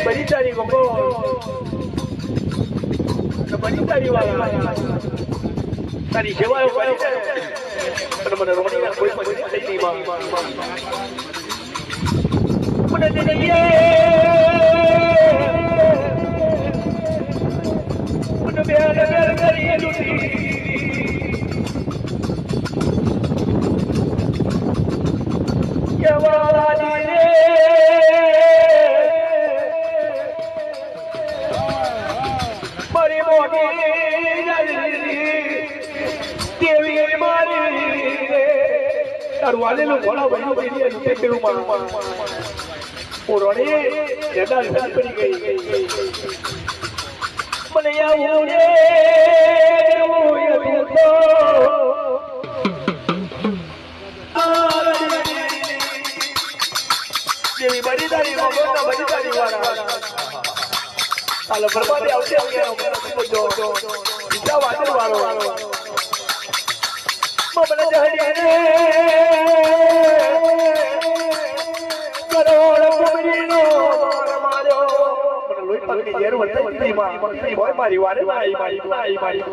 બની તારી ગોગો બની તારી વાળા તારી સેવાઓ કરી અને મને રોમણીના કોઈ પણ લઈ નહીં મને દઈએ મને બેર કરી લૂટી કેવાળાની રે મારી મોટી દેવી મારી રે તારું આલેલું ઘોડા બન્યું બની તે પેલું મારું ઓરણે જડા જડા કરી ગઈ મને આવું રે દેવી બની તારી મોગોના બની તારી વાળા હાલો બરબાદી આવશે જો બીજા વાદર વાળો મને જહડી ને કરોડ કુમરીનો મારો મને લોહી પકડી ઝેર વર્તે માં મારી વારે મારી